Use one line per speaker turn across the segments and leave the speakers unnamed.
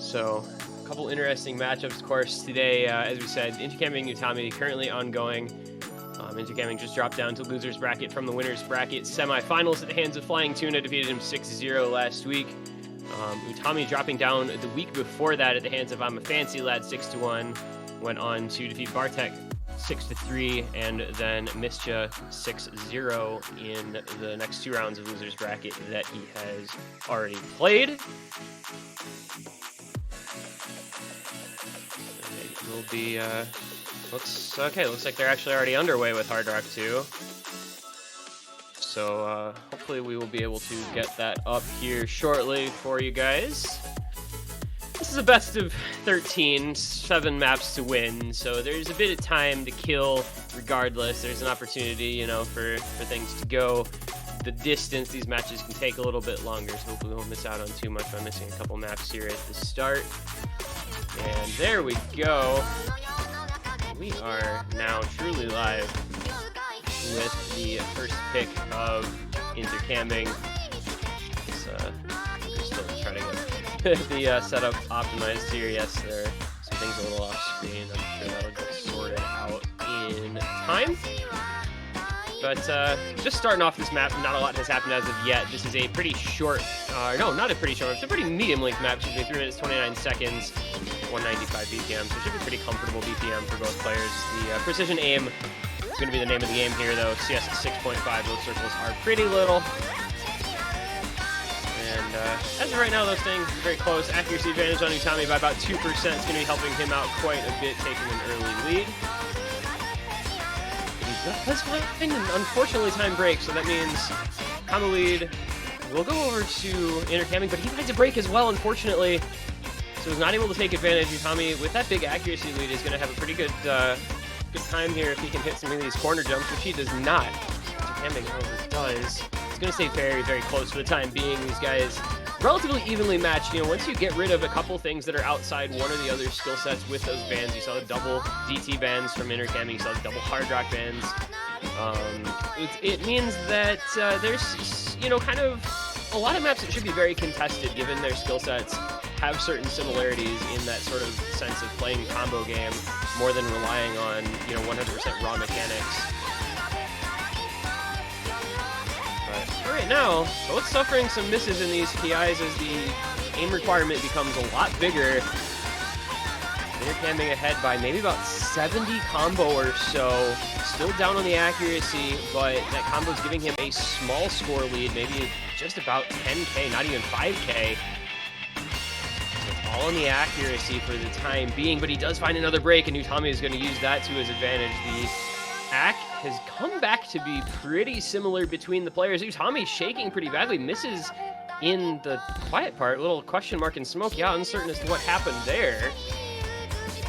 So, a couple interesting matchups, of course, today. As we said, Intercambing Utami currently ongoing. Intercambing just dropped down to loser's bracket from the winner's bracket semifinals at the hands of Flying Tuna, defeated him 6-0 last week. Utami dropping down the week before that at the hands of I'm a Fancy Lad 6-1, went on to defeat Bartek 6-3, and then Mischa 6-0 in the next 2 rounds of loser's bracket that he has already played. It will be looks like they're actually already underway with Hard Rock 2. So hopefully we will be able to get that up here shortly for you guys. This is a best of 13, 7 maps to win, so there's a bit of time to kill regardless. There's an opportunity, you know, for things to go the distance. These matches can take a little bit longer, so hopefully we won't miss out on too much by missing a couple maps here at the start. And there we go. We are now truly live with the first pick of Intercambing. We're still trying to get the setup optimized here. Yes, there are some things a little off screen. I'm sure that'll get sorted out in time. But just starting off this map, not a lot has happened as of yet. This is a pretty short, no, not a pretty short, it's a pretty medium-length map. Excuse me, 3 minutes, 29 seconds, 195 BPM, so it should be pretty comfortable BPM for both players. The precision aim is going to be the name of the game here, though. CS at 6.5, those circles are pretty little. And as of right now, those things are very close. Accuracy advantage on Utami by about 2%. It's going to be helping him out quite a bit, taking an early lead. Let's find an unfortunately timed break, so that means combo lead will go over to Intercambing, but he finds a break as well, unfortunately. So he's not able to take advantage. Utami, with that big accuracy lead, is going to have a pretty good good time here if he can hit some of these corner jumps, which he does not. Intercambing, however, does. It's going to stay very, very close for the time being. These guys relatively evenly matched. You know, once you get rid of a couple things that are outside one or the other skill sets with those bans, you saw the double DT bans from Intercambing, you saw the double Hard Rock bans. It means that there's, you know, kind of a lot of maps that should be very contested given their skill sets have certain similarities in that sort of sense of playing combo game more than relying on, you know, 100% raw mechanics. But right now, both suffering some misses in these PIs as the aim requirement becomes a lot bigger. Intercambing ahead by maybe about 70 combo or so. Still down on the accuracy, but that combo is giving him a small score lead, maybe just about 10k, not even 5k. All on the accuracy for the time being, but he does find another break, and Utami is going to use that to his advantage. The AC has come back to be pretty similar between the players. Utami shaking pretty badly, misses in the quiet part, little question mark and smoke. Yeah, uncertain as to what happened there.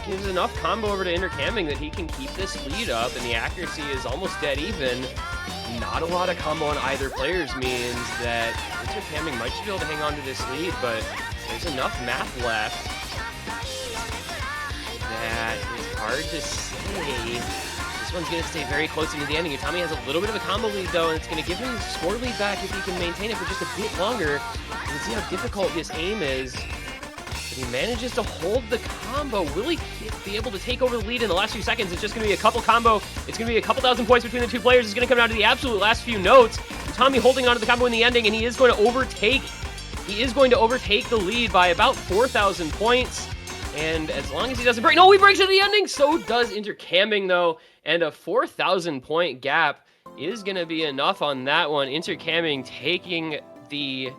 Gives enough combo over to Intercambing that he can keep this lead up, and the accuracy is almost dead even. Not a lot of combo on either players means that Intercambing might be able to hang on to this lead, but there's enough math left that it's hard to say. This one's going to stay very close into the ending. Utami has a little bit of a combo lead, though, and it's going to give him the score lead back if he can maintain it for just a bit longer. You can see how difficult this aim is. But he manages to hold the combo. Will he be able to take over the lead in the last few seconds? It's just going to be a couple combo. It's going to be a couple thousand points between the two players. It's going to come down to the absolute last few notes. Utami holding on to the combo in the ending, and he is going to overtake the lead by about 4,000 points. And as long as he doesn't break... No, he breaks at the ending! So does Intercambing, though. And a 4,000 point gap is going to be enough on that one. Intercambing taking the...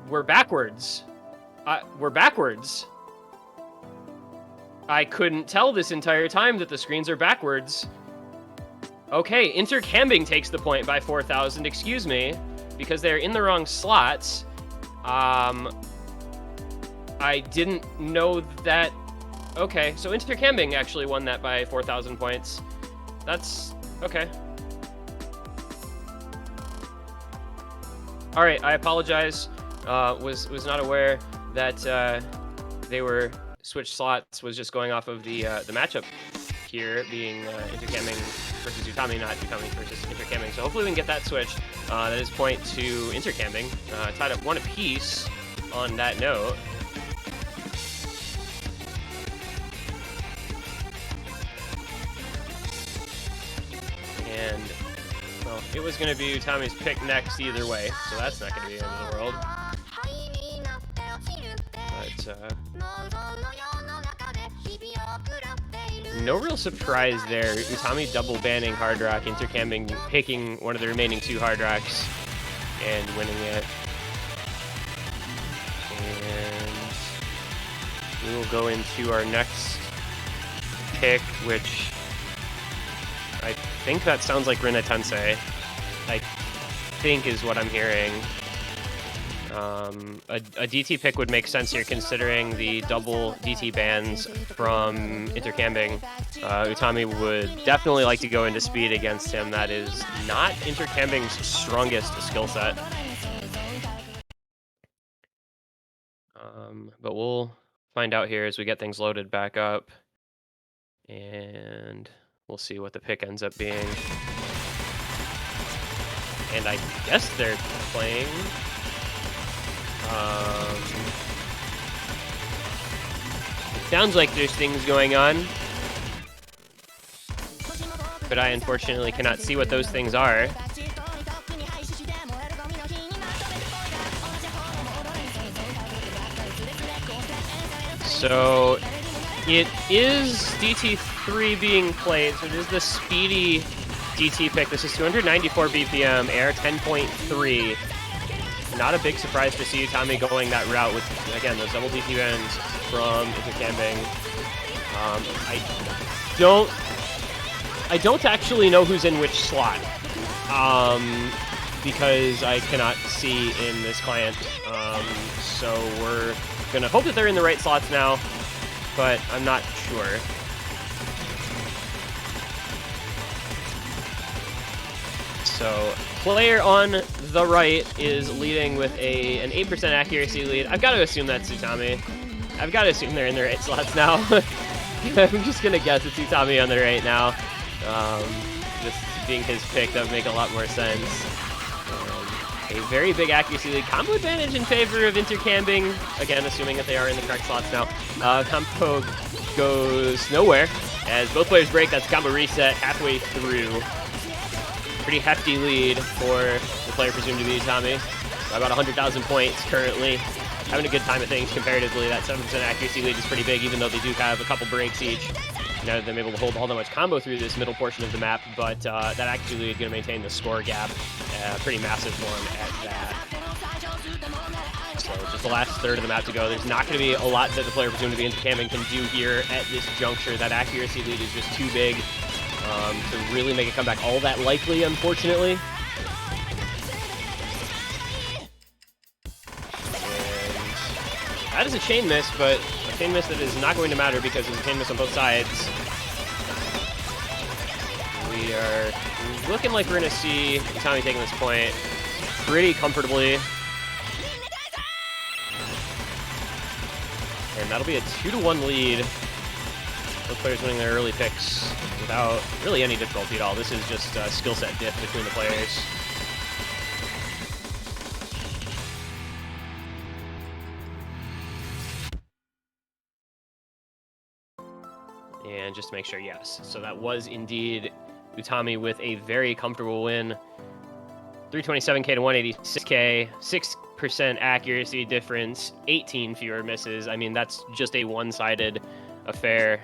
We're backwards. We're backwards. I couldn't tell this entire time that the screens are backwards. Okay, Intercambing takes the point by 4,000, excuse me, because they're in the wrong slots. I didn't know that. Okay, so Intercambing actually won that by 4,000 points. That's okay. All right, I apologize. Was not aware that they were switched slots. Was just going off of the matchup here, being Intercambing versus Utami, not Utami versus Intercambing. So hopefully we can get that switched. That is point to Intercambing. Tied up 1 apiece. on that note. And, well, it was going to be Utami's pick next either way, so that's not going to be the end of the world. But, no real surprise there. Utami double banning Hard Rock, Intercambing, picking one of the remaining 2 Hard Rocks, and winning it. And we will go into our next pick, which I think that sounds like Rinna Tensei. I think is what I'm hearing. A DT pick would make sense here, considering the double DT bans from Intercambing. Utami would definitely like to go into speed against him. That is not Intercambing's strongest skill set. But we'll find out here as we get things loaded back up. And we'll see what the pick ends up being. And I guess they're playing... it sounds like there's things going on, but I unfortunately cannot see what those things are. So it is DT3 being played, so it is the speedy DT pick. This is 294 BPM, air 10.3. Not a big surprise to see Utami going that route with, again, those double DT bans from Intercambing. I don't actually know who's in which slot, because I cannot see in this client. So we're gonna hope that they're in the right slots now, but I'm not sure. So player on the right is leading with an 8% accuracy lead. I've got to assume that's Utami. I've got to assume they're in the right slots now. I'm just going to guess it's Utami on the right now. Just being his pick, that would make a lot more sense. A very big accuracy lead. Combo advantage in favor of Intercambing. Again, assuming that they are in the correct slots now. Combo goes nowhere. As both players break, that's combo reset halfway through. Pretty hefty lead for the player presumed to be Utami. About 100,000 points currently. Having a good time at things comparatively. That 7% accuracy lead is pretty big, even though they do have a couple breaks each. Now that they're able to hold all that much combo through this middle portion of the map, but that actually is going to maintain the score gap. Pretty massive one at that. So just the last third of the map to go. There's not going to be a lot that the player presumed to be Intercambing can do here at this juncture. That accuracy lead is just too big to really make a comeback all that likely, unfortunately. And that is a chain miss, but a chain miss that is not going to matter because there's a chain miss on both sides. We are looking like we're going to see Utami taking this point pretty comfortably. And that'll be a 2-1 lead. Both players winning their early picks without really any difficulty at all. This is just a skill set diff between the players. And just to make sure, yes. So that was indeed Utami with a very comfortable win. 327k to 186k, 6% accuracy difference, 18 fewer misses. I mean, that's just a one-sided affair.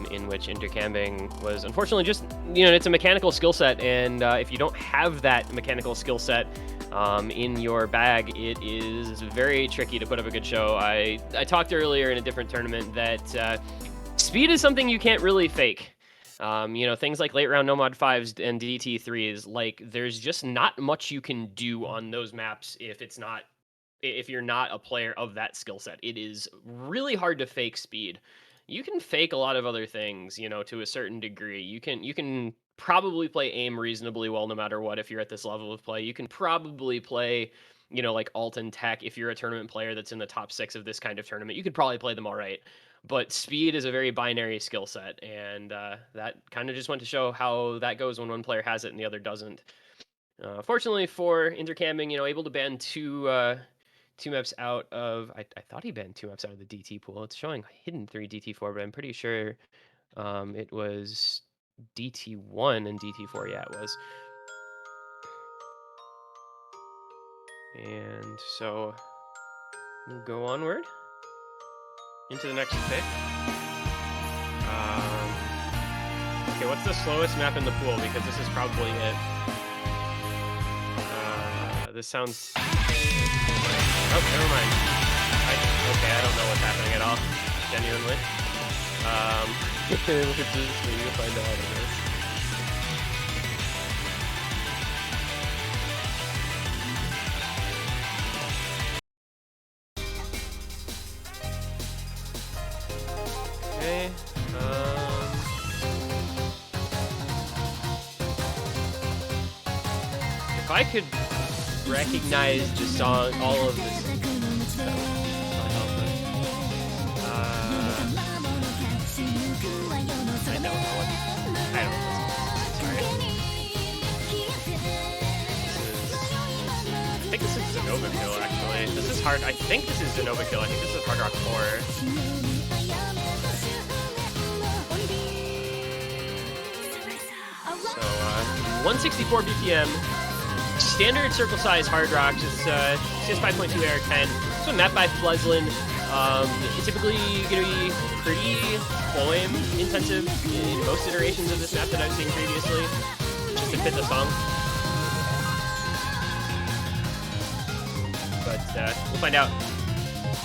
In which Intercambing was unfortunately just, it's a mechanical skill set, and if you don't have that mechanical skill set in your bag, it is very tricky to put up a good show. I talked earlier in a different tournament that speed is something you can't really fake. Things like late round no mod 5s and DT3s, like there's just not much you can do on those maps if you're not a player of that skill set. It is really hard to fake speed. You can fake a lot of other things, to a certain degree. You can probably play aim reasonably well no matter what if you're at this level of play. You can probably play, like alt and tech if you're a tournament player that's in the top 6 of this kind of tournament. You could probably play them all right. But speed is a very binary skill set, and that kind of just went to show how that goes when one player has it and the other doesn't. Fortunately for Intercambing, able to ban two 2 maps out of... I thought he banned 2 maps out of the DT pool. It's showing hidden 3 DT4, but I'm pretty sure it was DT1 and DT4. Yeah, it was. And so we'll go onward into the next pick. Okay, what's the slowest map in the pool? Because this is probably it. This sounds... Oh, never mind. Okay, I don't know what's happening at all. Genuinely. We'll just need to find out on this. Okay. If I could recognize the song, all of this. I don't know what. I don't know. Sorry. I think this is Zenova Kill, actually. This is hard. I think this is Zenova Kill. I think this is Hard Rock 4. So, 164 BPM. Standard circle size hard rocks. It's CS 5.2 AR10. So map by Fleslin. It's typically going to be pretty flowing intensive in most iterations of this map that I've seen previously, just to fit the song. But we'll find out,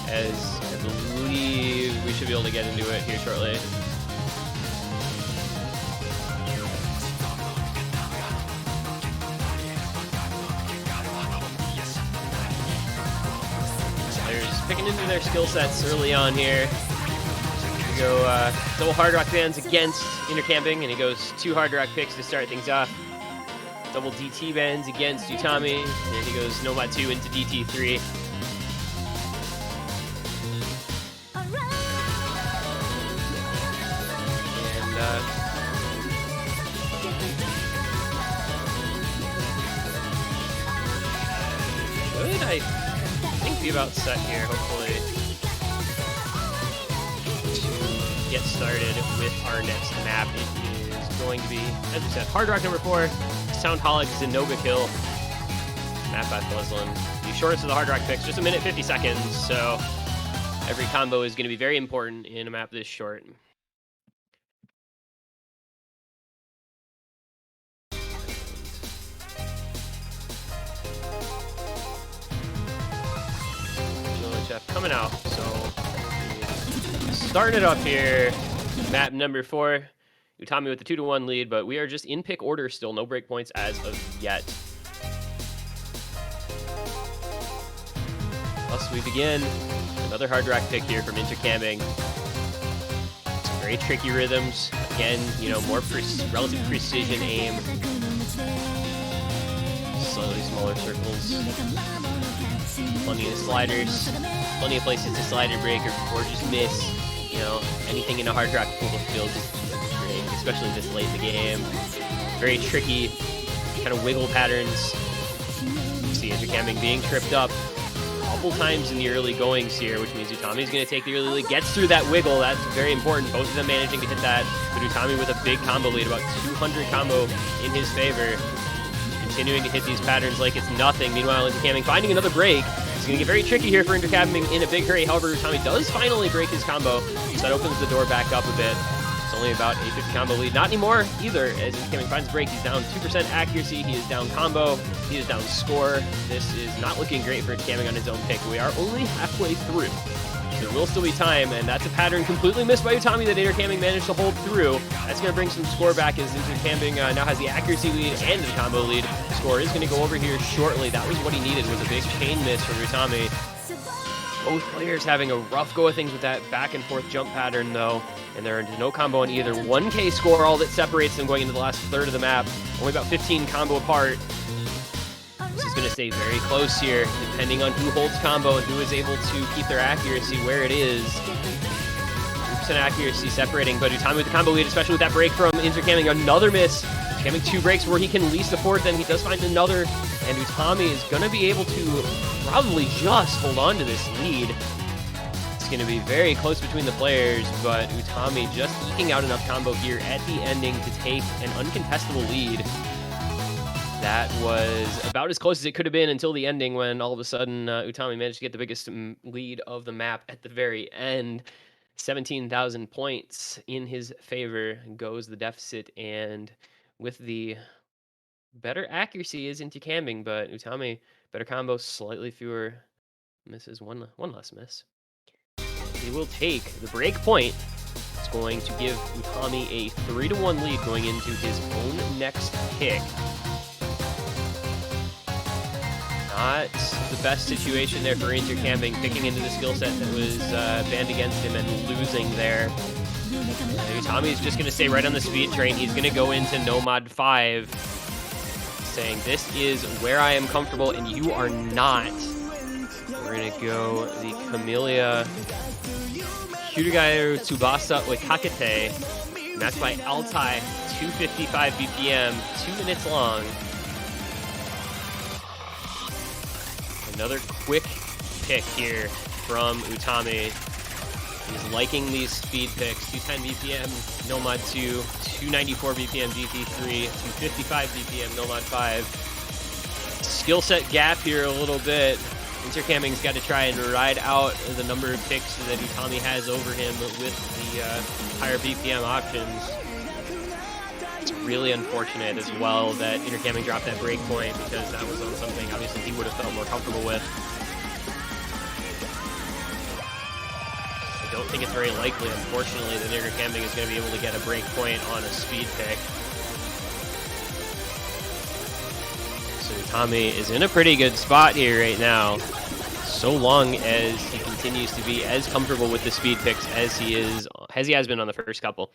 as I believe we should be able to get into it here shortly. Picking into their skill sets early on here. We go double hard rock bands against Intercambing, and he goes 2 hard rock picks to start things off. Double DT bands against Utami, and he goes Nomad 2 into DT3. And good, I think be about set here, hopefully, to get started with our next map. It is going to be, as we said, Hard Rock number 4, Soundholic Zenova Kill, map by Fleslin. The shortest of the Hard Rock picks, just 1 minute 50 seconds, so every combo is going to be very important in a map this short. Coming out, so starting it up here. Map number 4, Utami with the 2-1 lead, but we are just in pick order still, no break points as of yet. Thus we begin another hard rock pick here from Intercambing. Some very tricky rhythms. Again, you know, more relative precision aim. Slightly smaller circles. Plenty of sliders. Plenty of places to slider break or just miss. You know, anything in a hard rock pool field is great, especially this late in the game. Very tricky kind of wiggle patterns. You see Intercambing being tripped up a couple times in the early goings here, which means Utami's going to take the early lead. Gets through that wiggle. That's very important. Both of them managing to hit that. But Utami with a big combo lead, about 200 combo in his favor. Continuing to hit these patterns like it's nothing. Meanwhile, Intercambing finding another break. It's going to get very tricky here for Intercambing in a big hurry. However, Utami does finally break his combo, so that opens the door back up a bit. It's only about a 50 combo lead. Not anymore either, as Intercambing finds a break. He's down 2% accuracy. He is down combo. He is down score. This is not looking great for Intercambing on his own pick. We are only halfway through. There will still be time, and that's a pattern completely missed by Utami that Intercambing managed to hold through. That's going to bring some score back as Intercambing now has the accuracy lead and the combo lead. Score is going to go over here shortly. That was what he needed, was a big chain miss from Utami. Both players having a rough go of things with that back and forth jump pattern, though, and there is no combo on either. 1K score, all that separates them going into the last third of the map. Only about 15 combo apart. This is going to stay very close here, depending on who holds combo and who is able to keep their accuracy where it is. 2% accuracy separating, but Utami with the combo lead, especially with that break from Intercambing. Another miss. Intercambing 2 breaks where he can lease the fourth, and he does find another, and Utami is going to be able to probably just hold on to this lead. It's going to be very close between the players, but Utami just eking out enough combo here at the ending to take an uncontestable lead. That was about as close as it could have been until the ending, when all of a sudden Utami managed to get the biggest lead of the map at the very end. 17,000 points in his favor goes the deficit, and with the better accuracy is Intercambing, but Utami better combo, slightly fewer misses, one less miss. He will take the break point. It's going to give Utami a 3-1 lead going into his own next pick. Not the best situation there for Intercambing, picking into the skill set that was banned against him and losing there. Utami is just going to stay right on the speed train. He's going to go into Nomad 5, saying, this is where I am comfortable and you are not. We're going to go the Camellia Hyurugaeru Tsubasa with Kakete, matched by Altai, 255 BPM, 2 minutes long. Another quick pick here from Utami. He's liking these speed picks. 210 BPM, Nomad 2, 294 BPM, GT3, 255 BPM, Nomad 5. Skill set gap here a little bit. Intercambing's got to try and ride out the number of picks that Utami has over him with the higher BPM options. It's really unfortunate as well that Intercambing dropped that break point, because that was on something obviously he would have felt more comfortable with. I don't think it's very likely, unfortunately, that Intercambing is going to be able to get a break point on a speed pick. So Utami is in a pretty good spot here right now, so long as he continues to be as comfortable with the speed picks as he has been on the first couple.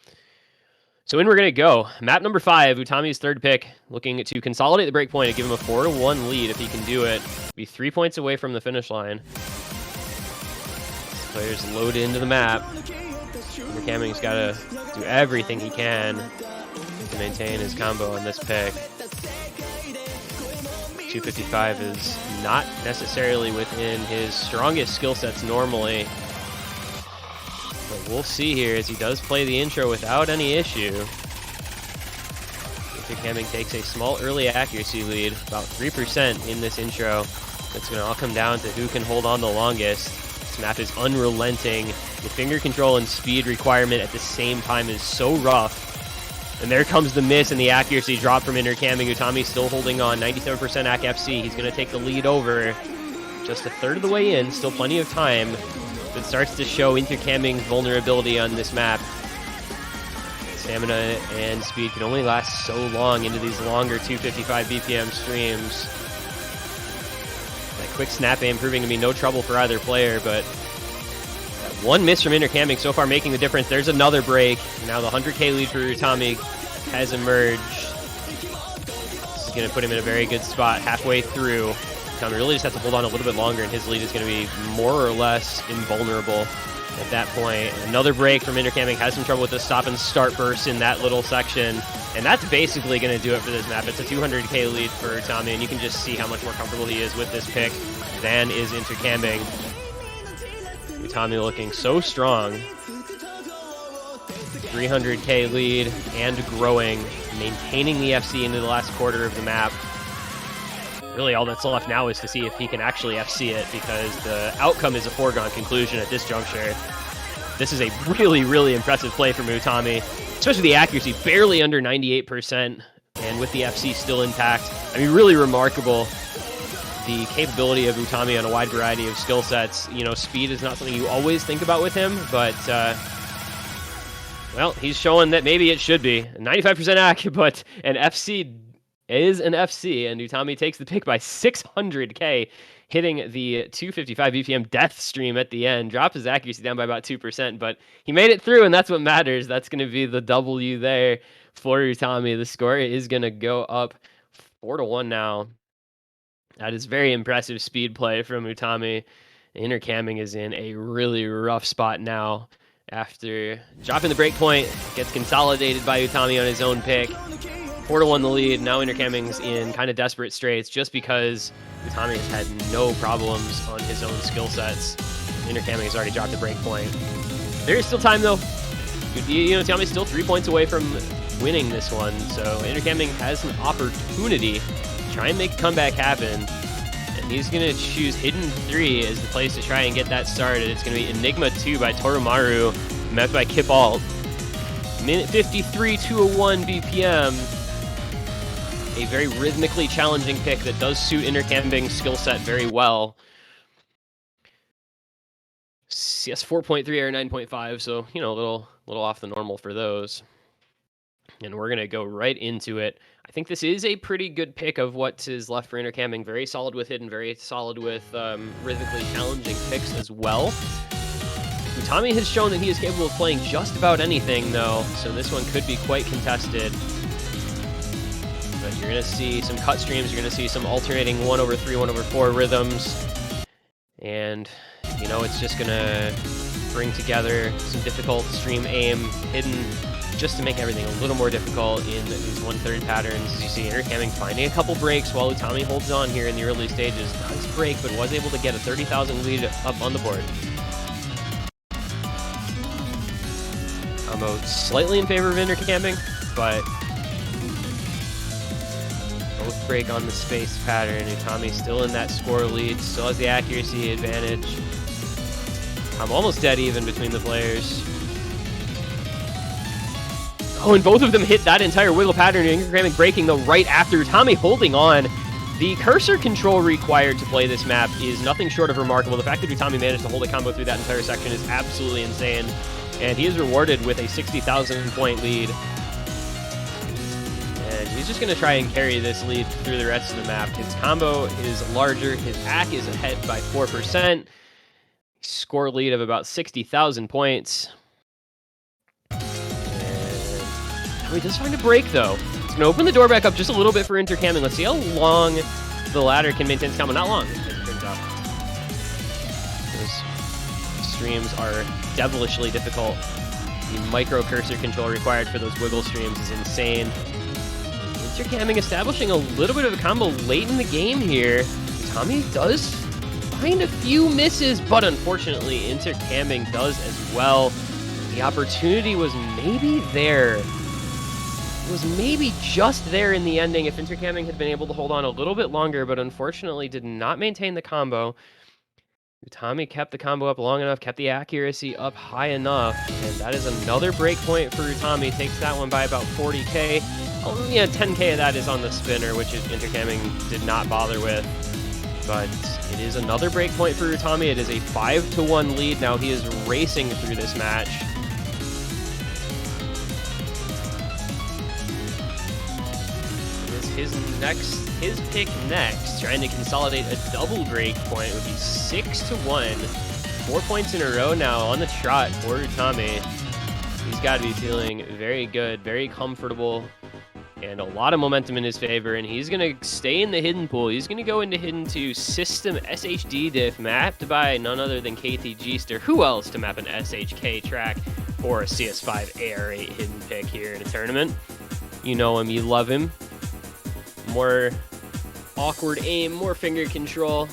So in we're going to go. Map number 5, Utami's third pick, looking to consolidate the break point and give him a 4-1 lead if he can do it. Be 3 points away from the finish line. This player's load into the map. Intercambing's got to do everything he can to maintain his combo on this pick. 255 is not necessarily within his strongest skill sets normally. But we'll see here as he does play the intro without any issue. Intercambing takes a small early accuracy lead, about 3% in this intro. It's going to all come down to who can hold on the longest. This map is unrelenting. The finger control and speed requirement at the same time is so rough. And there comes the miss and the accuracy drop from Intercambing. Utami still holding on, 97% AC FC. He's going to take the lead over. Just a third of the way in, still plenty of time. It starts to show Intercambing's vulnerability on this map. Stamina and speed can only last so long into these longer 255 BPM streams. That quick snap aim proving to be no trouble for either player, but that one miss from Intercambing so far making the difference. There's another break. Now the 100k lead for Utami has emerged. This is going to put him in a very good spot halfway through. Utami really just has to hold on a little bit longer, and his lead is going to be more or less invulnerable at that point. Another break from Intercambing, has some trouble with the stop and start burst in that little section, and that's basically going to do it for this map. It's a 200k lead for Utami, and you can just see how much more comfortable he is with this pick than is Intercambing. Utami looking so strong. 300k lead and growing, maintaining the FC into the last quarter of the map. Really all that's left now is to see if he can actually FC it, because the outcome is a foregone conclusion at this juncture. This is a really, really impressive play from Utami, especially the accuracy, barely under 98%, and with the FC still intact. I mean, really remarkable. The capability of Utami on a wide variety of skill sets. You know, speed is not something you always think about with him, but, well, he's showing that maybe it should be. 95% AC, but an FC is an FC, and Utami takes the pick by 600k, hitting the 255 BPM death stream at the end. Dropped his accuracy down by about 2%, but he made it through, and that's what matters. That's going to be the W there for Utami. The score is going to go up 4-1 now. That is very impressive speed play from Utami. Intercambing is in a really rough spot now. After dropping the break point, gets consolidated by Utami on his own pick. 4-1 the lead. Now Intercambing's in kind of desperate straits just because Utami has had no problems on his own skill sets. Intercambing has already dropped the break point. There is still time, though. Utami's still 3 points away from winning this one, so Intercambing has an opportunity to try and make a comeback happen. And he's going to choose Hidden 3 as the place to try and get that started. It's going to be Enigma 2 by Toromaru, met by Kip Alt. Minute 53, 201 BPM. A very rhythmically challenging pick that does suit Intercambing's skill set very well. CS 4.3 or 9.5, so, you know, a little off the normal for those. And we're going to go right into it. I think this is a pretty good pick of what is left for Intercambing. Very solid with Hidden, very solid with rhythmically challenging picks as well. Utami has shown that he is capable of playing just about anything, though, so this one could be quite contested. But you're going to see some cut streams, you're going to see some alternating 1/3, 1/4 rhythms. And, you know, it's just going to bring together some difficult stream aim, Hidden, just to make everything a little more difficult in these 1/3 patterns. As you see, Intercambing finding a couple breaks while Utami holds on here in the early stages. Nice break, but was able to get a 30,000 lead up on the board. Combo slightly in favor of Intercambing, but both break on the space pattern. Utami still in that score lead, still has the accuracy advantage. I'm almost dead even between the players. Oh, and both of them hit that entire wiggle pattern. Intercambing breaking, though, right after. Utami holding on. The cursor control required to play this map is nothing short of remarkable. The fact that Utami managed to hold a combo through that entire section is absolutely insane. And he is rewarded with a 60,000 point lead. And he's just going to try and carry this lead through the rest of the map. His combo is larger. His AC is ahead by 4%. Score lead of about 60,000 points. He does find a break, though. It's going to open the door back up just a little bit for Intercambing. Let's see how long the ladder can maintain this combo. Not long, as it turns out. Those streams are devilishly difficult. The micro cursor control required for those wiggle streams is insane. Intercambing establishing a little bit of a combo late in the game here. Utami does find a few misses, but unfortunately, Intercambing does as well. The opportunity was maybe there. Was maybe just there in the ending if Intercambing had been able to hold on a little bit longer, but unfortunately did not maintain the combo. Utami kept the combo up long enough, kept the accuracy up high enough, and that is another break point for Utami. Takes that one by about 40k. Oh, yeah, 10k of that is on the spinner, which Intercambing did not bother with. But it is another break point for Utami. It is a 5-1 lead. Now he is racing through this match. His pick next, trying to consolidate a double break point, would be 6-1. 4 points in a row now on the trot for Utami. He's got to be feeling very good, very comfortable, and a lot of momentum in his favor, and he's going to stay in the Hidden pool. He's going to go into Hidden 2 System SHD diff, mapped by none other than KTGster. Who else to map an SHK track or a CS5 AR8 Hidden pick here in a tournament? You know him, you love him. More awkward aim, more finger control.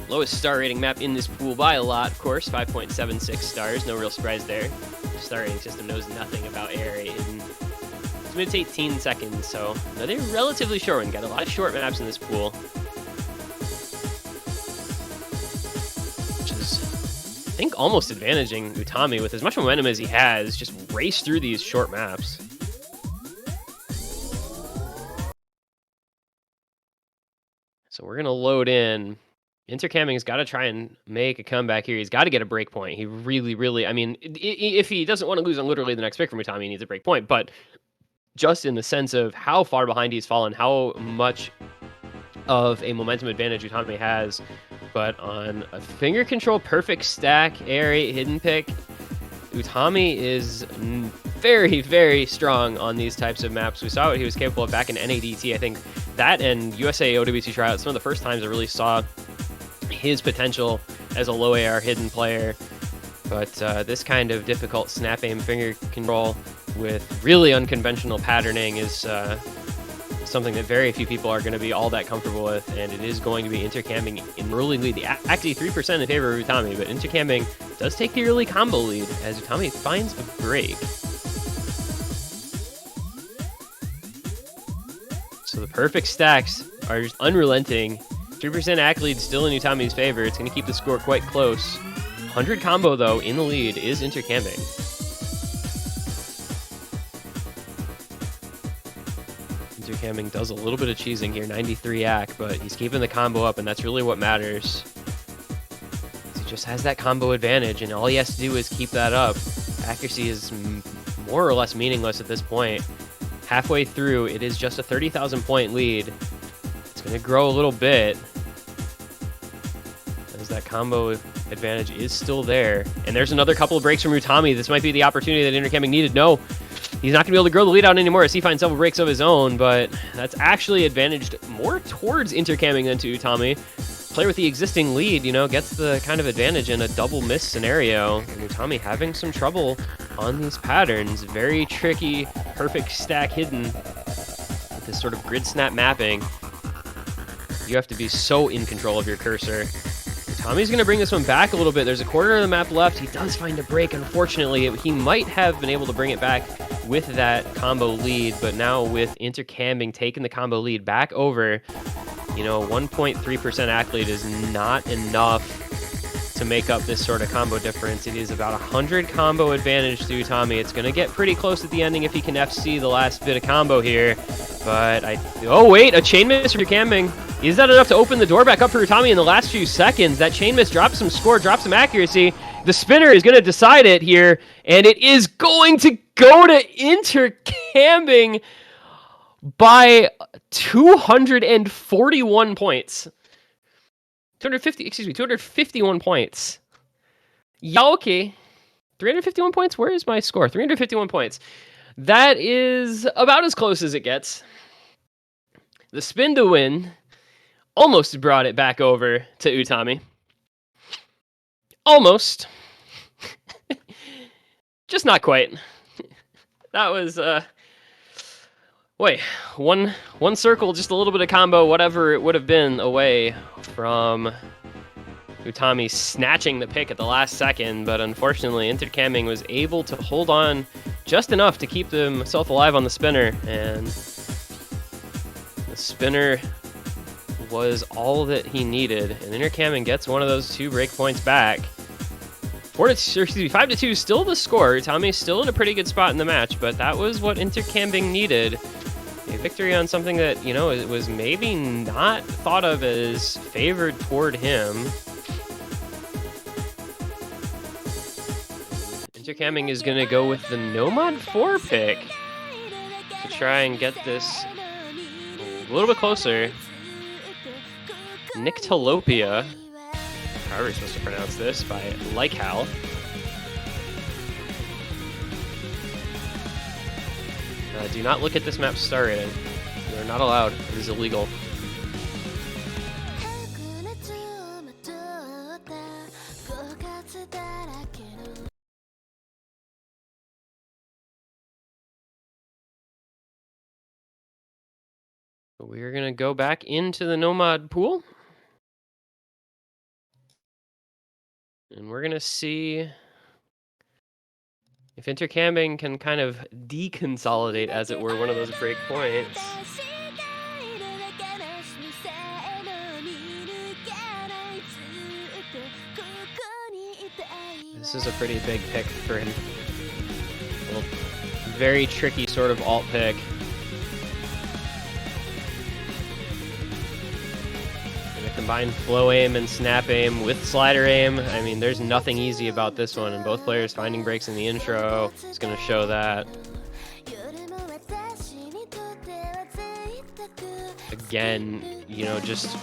Lowest star rating map in this pool by a lot, of course, 5.76 stars. No real surprise there. Star rating system knows nothing about AR8. It's minutes 18 seconds, so another relatively short one. Got a lot of short maps in this pool. Which is, I think, almost advantaging Utami with as much momentum as he has. Just race through these short maps. So we're going to load in. Intercambing's got to try and make a comeback here. He's got to get a break point. He really, I mean, if he doesn't want to lose on literally the next pick from Utami, he needs a break point. But just in the sense of how far behind he's fallen, how much of a momentum advantage Utami has. But on a finger control perfect stack, AR8 Hidden pick, Utami is very strong on these types of maps. We saw what he was capable of back in NADT. I think that and USA OWC tryouts, some of the first times I really saw his potential as a low AR Hidden player. But this kind of difficult snap aim finger control with really unconventional patterning is something that very few people are going to be all that comfortable with, and it is going to be intercambing in early lead. Actually, 3% in favor of Utami, but intercambing does take the early combo lead as Utami finds a break. So the perfect stacks are just unrelenting. 3% ACK lead still in Utami's favor. It's going to keep the score quite close. 100 combo, though, in the lead is intercambing. Intercambing does a little bit of cheesing here, 93 ACK, but he's keeping the combo up, and that's really what matters. He just has that combo advantage, and all he has to do is keep that up. Accuracy is more or less meaningless at this point. Halfway through, it is just a 30,000 point lead. It's going to grow a little bit as that combo advantage is still there. And there's another couple of breaks from Utami. This might be the opportunity that Intercambing needed. No, he's not going to be able to grow the lead out anymore as he finds several breaks of his own, but that's actually advantaged more towards Intercambing than to Utami. Player with the existing lead, you know, gets the kind of advantage in a double miss scenario. And Utami having some trouble on these patterns. Very tricky, perfect stack hidden with this sort of grid snap mapping. You have to be so in control of your cursor. Tommy's going to bring this one back a little bit. There's a quarter of the map left. He does find a break, unfortunately. He might have been able to bring it back with that combo lead, but now with Intercambing taking the combo lead back over, you know, 1.3% ACK lead is not enough to make up this sort of combo difference. It is about 100 combo advantage to Utami. It's going to get pretty close at the ending if he can FC the last bit of combo here. But oh wait, a chain miss for Intercambing. Is that enough to open the door back up for Utami in the last few seconds? That chain miss drops some score, drops some accuracy. The spinner is going to decide it here, and it is going to go to Intercambing by 241 points. 251 points. Yeah, okay. 351 points? Where is my score? 351 points. That is about as close as it gets. The spin to win almost brought it back over to Utami. Almost. Just not quite. That was, wait, one circle, just a little bit of combo, whatever it would have been, away from Utami snatching the pick at the last second, but unfortunately Intercambing was able to hold on just enough to keep himself alive on the spinner, and the spinner was all that he needed, and Intercambing gets one of those 2 break points back. 5-2, still the score. Utami's still in a pretty good spot in the match, but that was what Intercambing needed. A victory on something that, you know, it was maybe not thought of as favored toward him. Intercambing is going to go with the Nomad 4 pick to try and get this a little bit closer. Nyctalopia, however you're supposed to pronounce this, by Lykhal. Do not look at this map's star rating. You are not allowed. It is illegal. We're going to go back into the Nomad pool. And we're going to see if Intercambing can kind of deconsolidate, as it were, one of those break points. This is a pretty big pick for him. A little, very tricky sort of alt pick. Combine flow aim and snap aim with slider aim. I mean, there's nothing easy about this one, and both players finding breaks in the intro is going to show that. Again, you know, just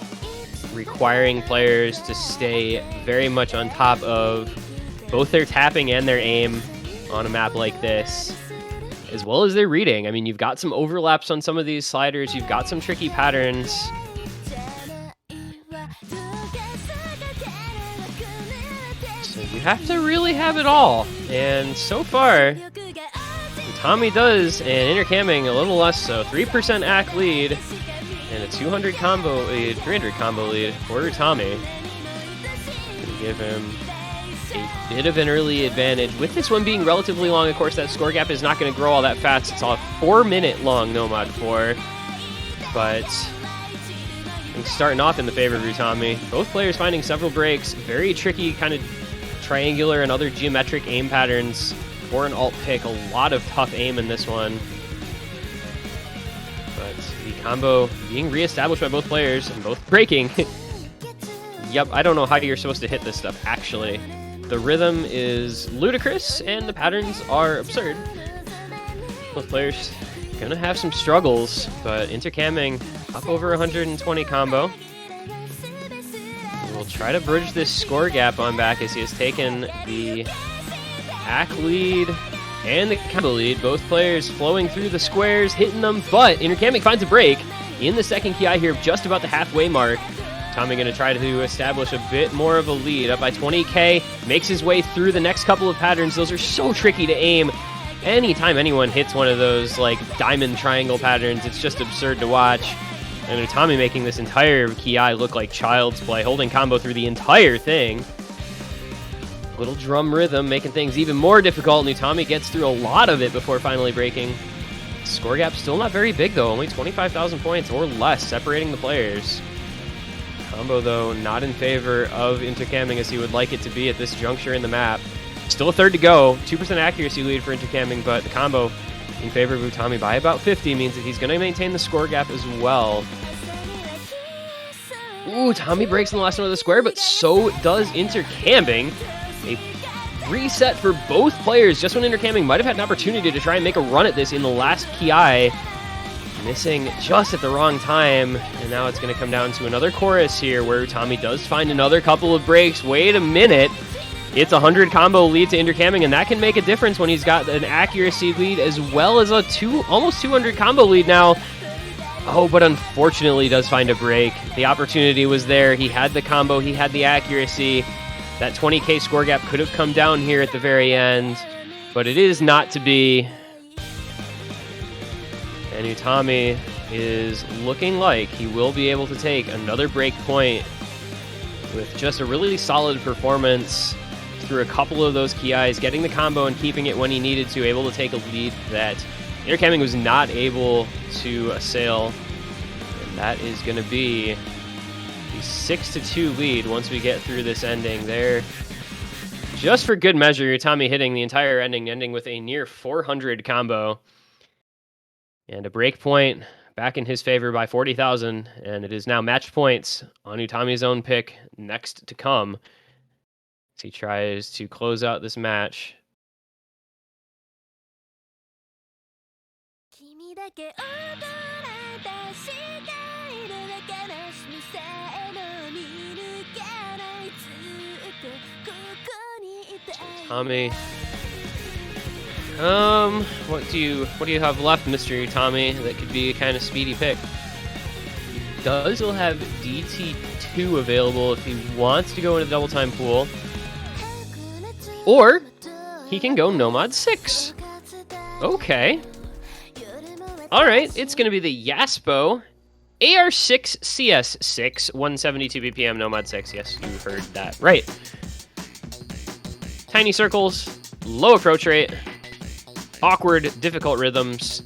requiring players to stay very much on top of both their tapping and their aim on a map like this, as well as their reading. I mean, you've got some overlaps on some of these sliders, you've got some tricky patterns. You have to really have it all, and so far Utami does, and Intercambing a little less so. 3% AC lead, and a 200 combo lead, 300 combo lead for Utami. Gonna give him a bit of an early advantage. With this one being relatively long, of course, that score gap is not going to grow all that fast. It's a 4-minute long Nomad 4, but things starting off in the favor of Utami. Both players finding several breaks. Very tricky kind of triangular and other geometric aim patterns for an alt pick. A lot of tough aim in this one. But the combo being reestablished by both players and both breaking. Yep, I don't know how you're supposed to hit this stuff, actually. The rhythm is ludicrous, and the patterns are absurd. Both players gonna have some struggles, but Intercambing up over 120 combo. We'll try to bridge this score gap on back as he has taken the AC lead and the combo lead. Both players flowing through the squares, hitting them, but Intercambing finds a break in the second ki here, just about the halfway mark. Utami going to try to establish a bit more of a lead, up by 20k, makes his way through the next couple of patterns. Those are so tricky to aim. Anytime anyone hits one of those like diamond triangle patterns, it's just absurd to watch. And Utami making this entire ki look like child's play, holding combo through the entire thing. Little drum rhythm making things even more difficult, and Utami gets through a lot of it before finally breaking. Score gap still not very big though, only 25,000 points or less separating the players. Combo, though, not in favor of Intercambing as he would like it to be at this juncture in the map. Still a third to go. 2% accuracy lead for Intercambing, but the combo in favor of Utami by about 50 means that he's going to maintain the score gap as well. Ooh, Utami breaks in the last one of the square, but so does Intercambing. A reset for both players just when Intercambing might have had an opportunity to try and make a run at this in the last ki. Missing just at the wrong time, and now it's going to come down to another chorus here where Utami does find another couple of breaks. Wait a minute. It's a 100 combo lead to Intercambing, and that can make a difference when he's got an accuracy lead as well as a almost 200 combo lead now. Oh, but unfortunately does find a break. The opportunity was there. He had the combo, he had the accuracy. That 20k score gap could have come down here at the very end, but it is not to be. And Utami is looking like he will be able to take another break point with just a really solid performance through a couple of those KIs, getting the combo and keeping it when he needed to, able to take a lead that Intercambing was not able to assail. And that is going to be the 6-2 lead once we get through this ending there. Just for good measure, Utami hitting the entire ending with a near 400 combo. And a break point back in his favor by 40,000, and it is now match points on Utami's own pick next to come as he tries to close out this match. Utami. What do you have left, Mr. Utami, that could be a kind of speedy pick? He does still have DT2 available if he wants to go into the double time pool. Or he can go Nomad 6. Okay. Alright, it's going to be the Yaspo AR6 CS6 172 BPM Nomad 6. Yes, you heard that right. Tiny circles, low approach rate, awkward, difficult rhythms.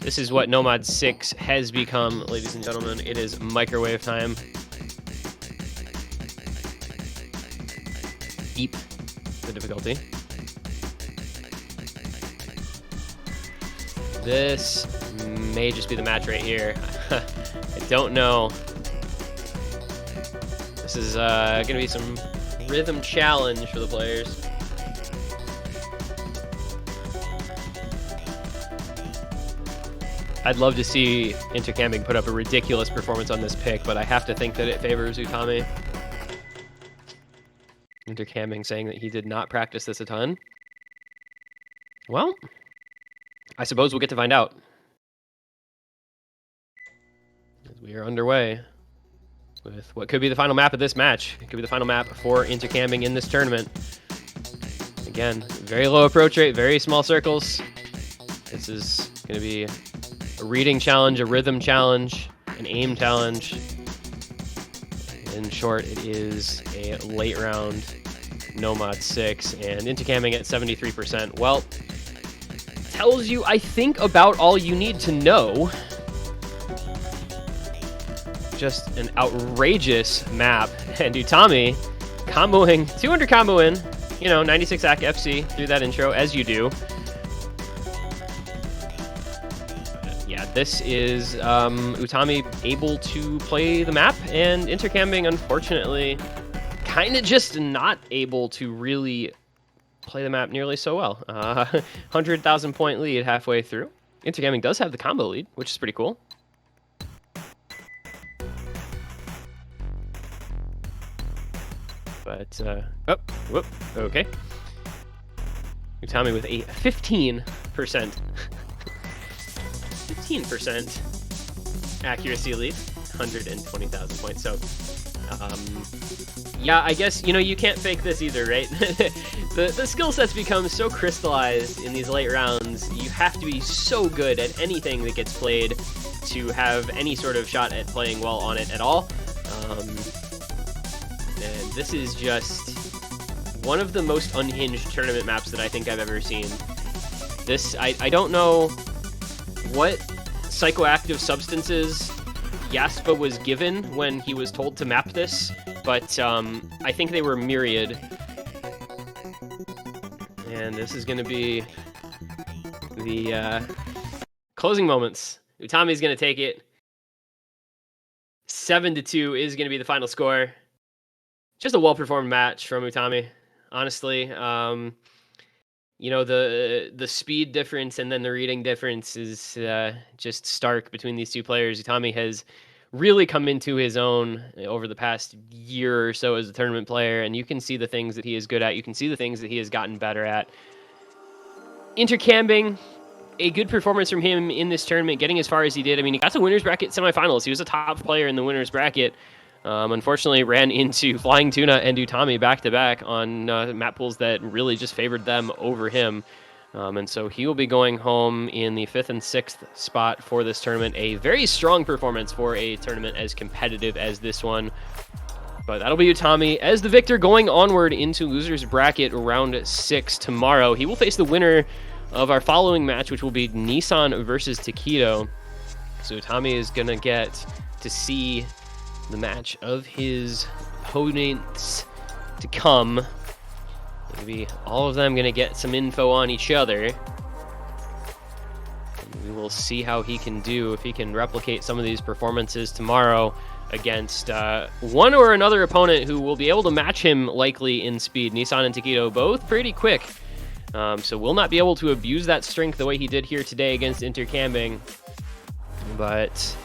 This is what Nomad 6 has become, ladies and gentlemen. It is microwave time. Deep, the difficulty. This may just be the match right here. I don't know. This is going to be some rhythm challenge for the players. I'd love to see Intercambing put up a ridiculous performance on this pick, but I have to think that it favors Utami. Intercambing saying that he did not practice this a ton. Well, I suppose we'll get to find out. As we are underway with what could be the final map of this match. It could be the final map for Intercambing in this tournament. Again, very low approach rate, very small circles. This is going to be a reading challenge, a rhythm challenge, an aim challenge. In short, it is a late round Nomad 6, and Intercambing at 73%. Well, tells you, I think, about all you need to know. Just an outrageous map, and Utami comboing 200 combo in, you know, 96 AC FC through that intro, as you do. Yeah, this is Utami able to play the map, and Intercambing, unfortunately, kind of just not able to really play the map nearly so well. 100,000 point lead halfway through. Intercambing does have the combo lead, which is pretty cool. But, whoop, okay. Utami with a 15%. 15% accuracy lead, 120,000 points. So, yeah, I guess, you know, you can't fake this either, right? the skill sets become so crystallized in these late rounds. You have to be so good at anything that gets played to have any sort of shot at playing well on it at all. And this is just one of the most unhinged tournament maps that I think I've ever seen. This, I don't know what psychoactive substances Yaspa was given when he was told to map this, but I think they were myriad. And this is going to be the closing moments. Utami's going to take it. 7-2 is going to be the final score. Just a well-performed match from Utami, honestly. You know, the speed difference and then the reading difference is just stark between these two players. Utami has really come into his own over the past year or so as a tournament player, and you can see the things that he is good at. You can see the things that he has gotten better at. Intercambing, a good performance from him in this tournament, getting as far as he did. I mean, he got to winners bracket semifinals. He was a top player in the winners bracket. Unfortunately, ran into Flying Tuna and Utami back-to-back on map pools that really just favored them over him. And so he will be going home in the 5th and 6th spot for this tournament. A very strong performance for a tournament as competitive as this one. But that'll be Utami as the victor going onward into losers bracket round 6 tomorrow. He will face the winner of our following match, which will be Nissan versus Taquito. So Utami is going to get to see the match of his opponents to come. Maybe all of them going to get some info on each other. And we will see how he can do, if he can replicate some of these performances tomorrow against one or another opponent who will be able to match him likely in speed. Nissan and Taquito both pretty quick. So will not be able to abuse that strength the way he did here today against Intercambing. But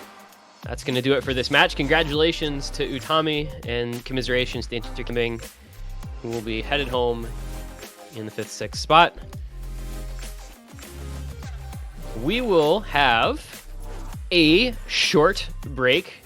that's going to do it for this match. Congratulations to Utami and commiserations to Intercambing, who will be headed home in the 5th, 6th spot. We will have a short break